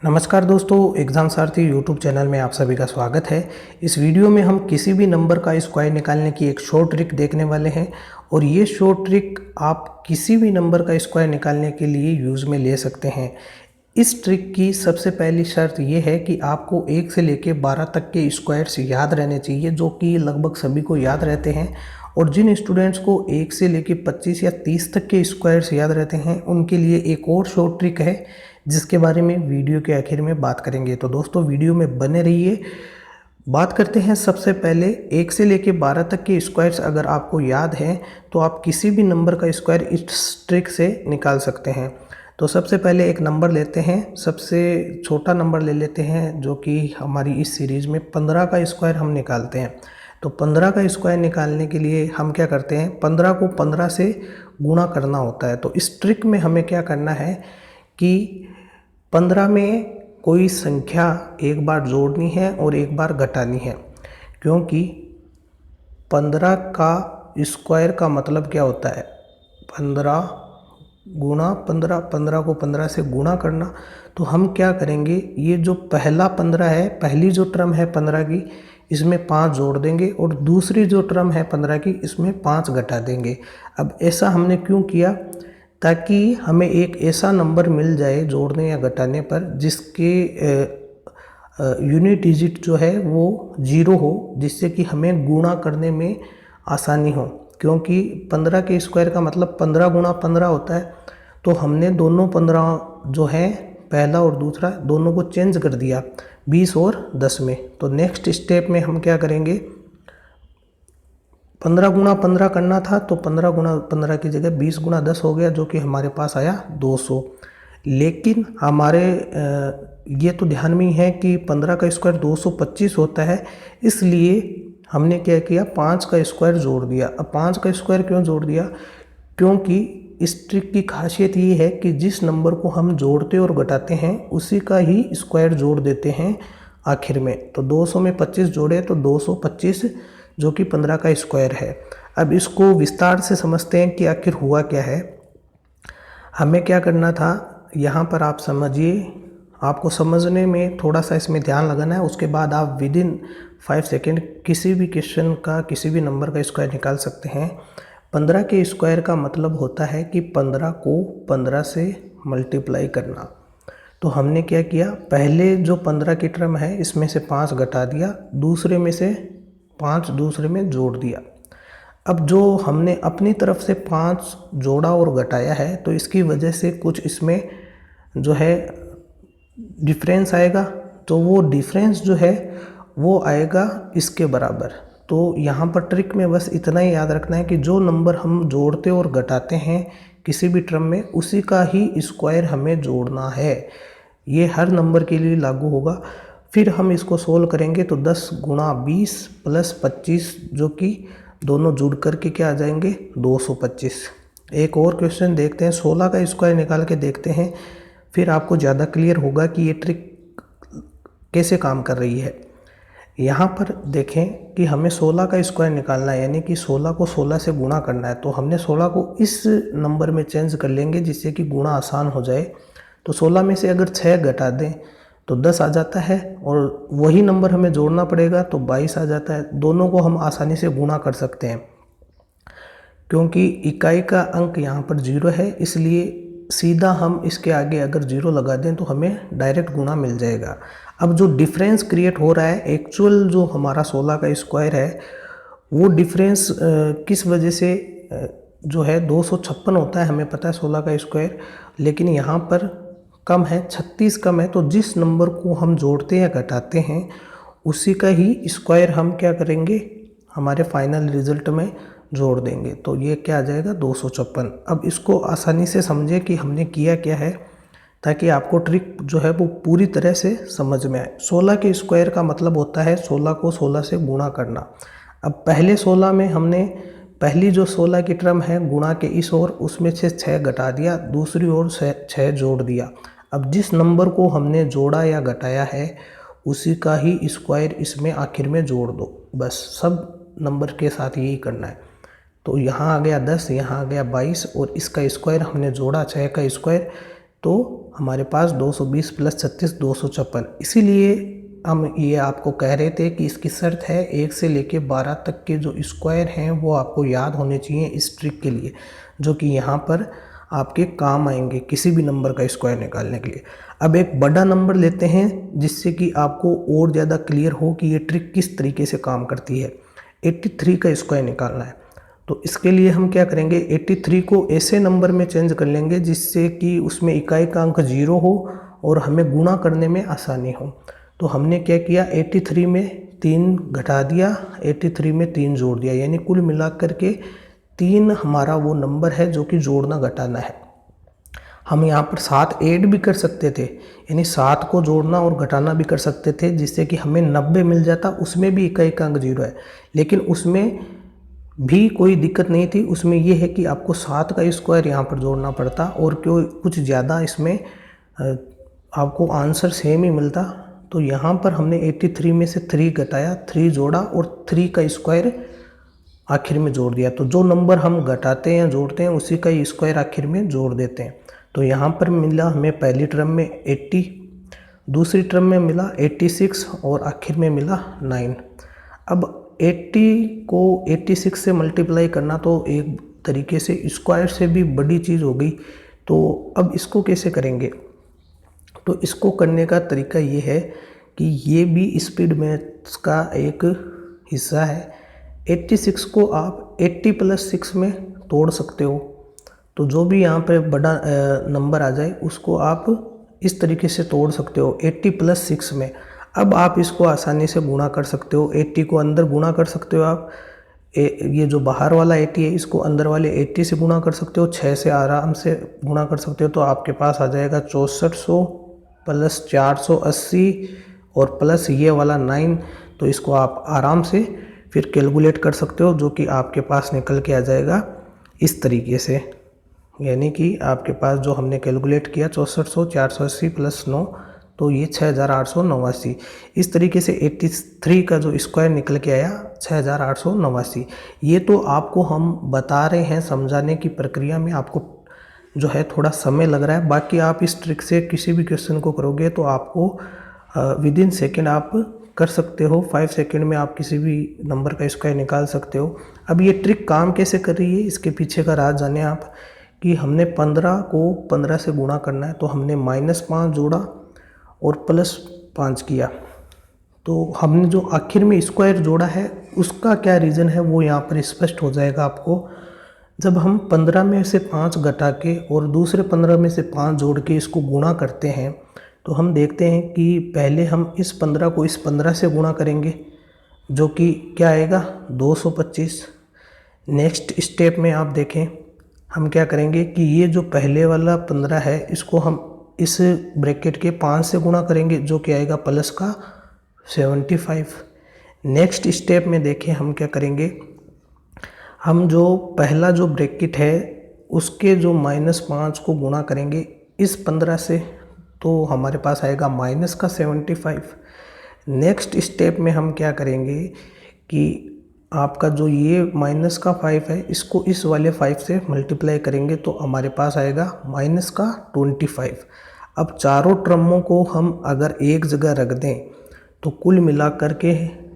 नमस्कार दोस्तों, एग्ज़ाम सारथी YouTube channel में आप सभी का स्वागत है। इस वीडियो में हम किसी भी नंबर का स्क्वायर निकालने की एक शॉर्ट ट्रिक देखने वाले हैं और ये शॉर्ट ट्रिक आप किसी भी नंबर का स्क्वायर निकालने के लिए यूज़ में ले सकते हैं। इस ट्रिक की सबसे पहली शर्त ये है कि आपको 1 से लेकर 12 तक के स्क्वायर्स याद रहने चाहिए, जो कि लगभग सभी को याद रहते हैं। और जिन स्टूडेंट्स को 1 से लेकर 25 या 30 तक के स्क्वायर्स याद रहते हैं, उनके लिए एक और शॉर्ट ट्रिक है जिसके बारे में वीडियो के आखिर में बात करेंगे। तो दोस्तों वीडियो में बने रहिए। बात करते हैं सबसे पहले 1 से लेकर 12 तक के स्क्वायर्स अगर आपको याद हैं तो आप किसी भी नंबर का स्क्वायर इस ट्रिक से निकाल सकते हैं। तो सबसे पहले एक नंबर लेते हैं, सबसे छोटा नंबर ले लेते हैं जो कि हमारी इस सीरीज़ में 15 का स्क्वायर हम निकालते हैं। तो 15 का स्क्वायर निकालने के लिए हम क्या करते हैं, 15 को 15 से गुणा करना होता है। तो इस ट्रिक में हमें क्या करना है कि 15 में कोई संख्या एक बार जोड़नी है और एक बार घटानी है, क्योंकि 15 का स्क्वायर का मतलब क्या होता है, 15 गुणा 15, 15 को 15 से गुणा करना। तो हम क्या करेंगे, ये जो पहला 15 है, पहली जो टर्म है 15 की, इसमें 5 जोड़ देंगे और दूसरी जो टर्म है 15 की, इसमें 5 घटा देंगे। अब ऐसा हमने क्यों किया, ताकि हमें एक ऐसा नंबर मिल जाए जोड़ने या घटाने पर जिसके यूनिट डिजिट जो है वो 0 हो, जिससे कि हमें गुणा करने में आसानी हो। क्योंकि 15 के स्क्वायर का मतलब 15 गुणा 15 होता है। तो हमने दोनों 15 जो है, पहला और दूसरा, दोनों को चेंज कर दिया 20 और 10 में। तो नेक्स्ट स्टेप में हम क्या करेंगे, 15 गुणा 15 करना था तो 15 गुणा 15 की जगह 20 गुणा 10 हो गया, जो कि हमारे पास आया 200। लेकिन हमारे ये तो ध्यान में ही है कि 15 का स्क्वायर 225 होता है, इसलिए हमने क्या किया, 5 का स्क्वायर जोड़ दिया। अब 5 का स्क्वायर क्यों जोड़ दिया, क्योंकि इस ट्रिक की खासियत ये है कि जिस नंबर को हम जोड़ते और घटाते हैं उसी का ही स्क्वायर जोड़ देते हैं आखिर में। तो 200 में 25 जोड़े तो 225, जो कि 15 का स्क्वायर है। अब इसको विस्तार से समझते हैं कि आखिर हुआ क्या है। हमें क्या करना था, यहाँ पर आप समझिए, आपको समझने में थोड़ा सा इसमें ध्यान लगाना है। उसके बाद आप विदिन 5 सेकेंड किसी भी क्वेश्चन का, किसी भी नंबर का स्क्वायर निकाल सकते हैं। 15 के स्क्वायर का मतलब होता है कि 15 को 15 से मल्टीप्लाई करना। तो हमने क्या किया, पहले जो 15 की टर्म है इसमें से 5 घटा दिया, दूसरे में से 5 दूसरे में जोड़ दिया। अब जो हमने अपनी तरफ से 5 जोड़ा और घटाया है, तो इसकी वजह से कुछ इसमें जो है डिफरेंस आएगा। तो वो डिफरेंस जो है वो आएगा इसके बराबर। तो यहाँ पर ट्रिक में बस इतना ही याद रखना है कि जो नंबर हम जोड़ते और घटाते हैं किसी भी टर्म में, उसी का ही स्क्वायर हमें जोड़ना है। ये हर नंबर के लिए लागू होगा। फिर हम इसको सोल्व करेंगे तो 10 गुणा 20 प्लस 25, जो कि दोनों जुड़ करके क्या आ जाएंगे, 225। एक और क्वेश्चन देखते हैं, 16 का स्क्वायर निकाल के देखते हैं, फिर आपको ज़्यादा क्लियर होगा कि ये ट्रिक कैसे काम कर रही है। यहाँ पर देखें कि हमें 16 का स्क्वायर निकालना है, यानी कि 16 को 16 से गुणा करना है। तो हमने 16 को इस नंबर में चेंज कर लेंगे जिससे कि गुणा आसान हो जाए। तो 16 में से अगर 6 घटा दें तो 10 आ जाता है, और वही नंबर हमें जोड़ना पड़ेगा तो 22 आ जाता है। दोनों को हम आसानी से गुणा कर सकते हैं, क्योंकि इकाई का अंक यहाँ पर 0 है, इसलिए सीधा हम इसके आगे अगर 0 लगा दें तो हमें डायरेक्ट गुणा मिल जाएगा। अब जो डिफरेंस क्रिएट हो रहा है, एक्चुअल जो हमारा 16 का स्क्वायर है, वो डिफरेंस किस वजह से जो है 256 होता है, हमें पता है 16 का स्क्वायर, लेकिन यहाँ पर कम है, 36 कम है। तो जिस नंबर को हम जोड़ते या घटाते हैं उसी का ही स्क्वायर हम क्या करेंगे, हमारे फाइनल रिजल्ट में जोड़ देंगे। तो ये क्या आ जाएगा, 256। अब इसको आसानी से समझे कि हमने किया क्या है, ताकि आपको ट्रिक जो है वो पूरी तरह से समझ में आए। 16 के स्क्वायर का मतलब होता है 16 को 16 से गुणा करना। अब पहले 16 में हमने पहली जो 16 की टर्म है गुणा के इस ओर, उसमें से 6 घटा दिया, दूसरी ओर 6 जोड़ दिया। अब जिस नंबर को हमने जोड़ा या घटाया है उसी का ही स्क्वायर इसमें आखिर में जोड़ दो। बस सब नंबर के साथ यही करना है। तो यहाँ आ गया 10, यहाँ आ गया 22, और इसका स्क्वायर हमने जोड़ा 6 का स्क्वायर, तो हमारे पास 220 प्लस 36 256। इसीलिए हम ये आपको कह रहे थे कि इसकी शर्त है 1 से लेके 12 तक के जो स्क्वायर हैं वो आपको याद होने चाहिए इस ट्रिक के लिए, जो कि यहाँ पर आपके काम आएंगे किसी भी नंबर का स्क्वायर निकालने के लिए। अब एक बड़ा नंबर लेते हैं जिससे कि आपको और ज़्यादा क्लियर हो कि ये ट्रिक किस तरीके से काम करती है। 83 का स्क्वायर निकालना है, तो इसके लिए हम क्या करेंगे, 83 को ऐसे नंबर में चेंज कर लेंगे जिससे कि उसमें इकाई का अंक 0 हो और हमें गुणा करने में आसानी हो। तो हमने क्या किया, 83 में 3 घटा दिया, 83 में 3 जोड़ दिया, यानी कुल मिलाकर के 3 हमारा वो नंबर है जो कि जोड़ना घटाना है। हम यहाँ पर 7 ऐड भी कर सकते थे, यानी 7 को जोड़ना और घटाना भी कर सकते थे जिससे कि हमें 90 मिल जाता। उसमें भी इकाई का अंक 0 है, लेकिन उसमें भी कोई दिक्कत नहीं थी। उसमें यह है कि आपको 7 का स्क्वायर यहाँ पर जोड़ना पड़ता और क्यों कुछ ज़्यादा इसमें आपको आंसर सेम ही मिलता। तो यहाँ पर हमने 83 में से 3 घटाया, 3 जोड़ा और 3 का स्क्वायर आखिर में जोड़ दिया। तो जो नंबर हम घटाते हैं जोड़ते हैं उसी का ही स्क्वायर आखिर में जोड़ देते हैं। तो यहाँ पर मिला हमें पहली टर्म में 80, दूसरी टर्म में मिला 86 और आखिर में मिला 9। अब 80 को 86 से मल्टीप्लाई करना तो एक तरीके से स्क्वायर से भी बड़ी चीज़ हो गई। तो अब इसको कैसे करेंगे, तो इसको करने का तरीका ये है कि ये भी स्पीड मैथ्स का एक हिस्सा है। 86 को आप 80 प्लस 6 में तोड़ सकते हो, तो जो भी यहाँ पे बड़ा नंबर आ जाए उसको आप इस तरीके से तोड़ सकते हो 80 प्लस 6 में। अब आप इसको आसानी से गुणा कर सकते हो, 80 को अंदर गुणा कर सकते हो आप, ये जो बाहर वाला 80 है इसको अंदर वाले 80 से गुणा कर सकते हो, 6 से आराम से गुणा कर सकते हो। तो आपके पास आ जाएगा 6400 प्लस 480 और प्लस ये वाला 9। तो इसको आप आराम से फिर कैलकुलेट कर सकते हो, जो कि आपके पास निकल के आ जाएगा इस तरीके से। यानी कि आपके पास जो हमने कैलकुलेट किया 6400 480 प्लस 9, तो ये 6889। इस तरीके से 83 का जो स्क्वायर निकल के आया 6889। ये तो आपको हम बता रहे हैं, समझाने की प्रक्रिया में आपको जो है थोड़ा समय लग रहा है। बाकी आप इस ट्रिक से किसी भी क्वेश्चन को करोगे तो आपको विद इन सेकेंड आप कर सकते हो, 5 सेकेंड में आप किसी भी नंबर का स्क्वायर निकाल सकते हो। अब ये ट्रिक काम कैसे कर रही है, इसके पीछे का राज जाने आप, कि हमने 15 को 15 से गुणा करना है, तो हमने -5 जोड़ा और +5 किया। तो हमने जो आखिर में स्क्वायर जोड़ा है उसका क्या रीज़न है वो यहाँ पर स्पष्ट हो जाएगा आपको। जब हम 15 में से 5 घटा के और दूसरे 15 में से 5 जोड़ के इसको गुणा करते हैं, तो हम देखते हैं कि पहले हम इस 15 को इस 15 से गुणा करेंगे, जो कि क्या आएगा 225। नेक्स्ट स्टेप में आप देखें हम क्या करेंगे कि ये जो पहले वाला 15 है इसको हम इस ब्रैकेट के 5 से गुणा करेंगे, जो कि आएगा प्लस का 75। नेक्स्ट स्टेप में देखें हम क्या करेंगे, हम जो पहला जो ब्रैकेट है उसके जो -5 को गुणा करेंगे इस 15 से, तो हमारे पास आएगा माइनस का 75। नेक्स्ट स्टेप में हम क्या करेंगे कि आपका जो ये माइनस का 5 है इसको इस वाले 5 से मल्टीप्लाई करेंगे, तो हमारे पास आएगा माइनस का 25। अब चारों टर्मों को हम अगर एक जगह रख दें तो कुल मिलाकर के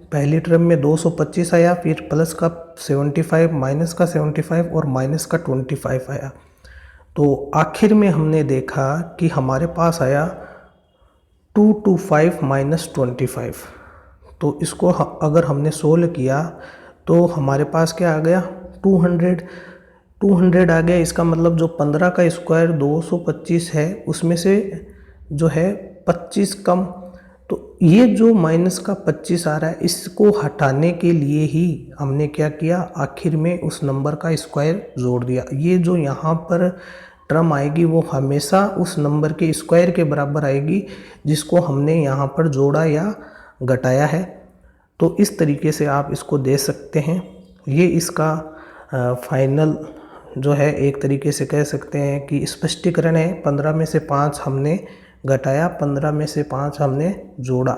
पहली टर्म में 225 आया, फिर प्लस का 75, माइनस का 75 और माइनस का 25 आया। तो आखिर में हमने देखा कि हमारे पास आया 225 माइनस 25। तो इसको अगर हमने सोल्व किया तो हमारे पास क्या आ गया 200 आ गया। इसका मतलब जो 15 का स्क्वायर 225 है उसमें से जो है 25 कम, तो ये जो माइनस का 25 आ रहा है इसको हटाने के लिए ही हमने क्या किया, आखिर में उस नंबर का स्क्वायर जोड़ दिया। ये जो यहाँ पर टर्म आएगी वो हमेशा उस नंबर के स्क्वायर के बराबर आएगी जिसको हमने यहाँ पर जोड़ा या घटाया है। तो इस तरीके से आप इसको दे सकते हैं। ये इसका फाइनल जो है एक तरीके से कह सकते हैं कि स्पष्टीकरण है। 15 में से 5 हमने घटाया, 15 में से 5 हमने जोड़ा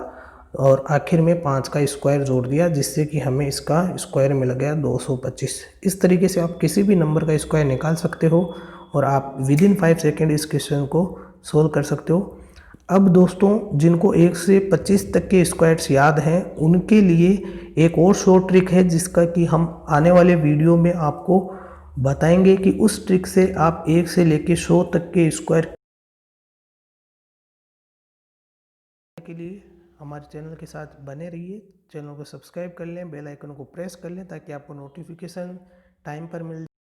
और आखिर में 5 का स्क्वायर जोड़ दिया, जिससे कि हमें इसका स्क्वायर मिल गया 225। इस तरीके से आप किसी भी नंबर का स्क्वायर निकाल सकते हो और आप विद इन 5 सेकेंड इस क्वेश्चन को सोल्व कर सकते हो। अब दोस्तों जिनको 1 से 25 तक के स्क्वायर्स याद हैं उनके लिए एक और शॉर्ट ट्रिक है जिसका कि हम आने वाले वीडियो में आपको बताएंगे कि उस ट्रिक से आप 1 से लेके 100 तक के स्क्वायर के लिए हमारे चैनल के साथ बने रहिए। चैनल को सब्सक्राइब कर लें, बेल आइकन को प्रेस कर लें ताकि आपको नोटिफिकेशन टाइम पर मिल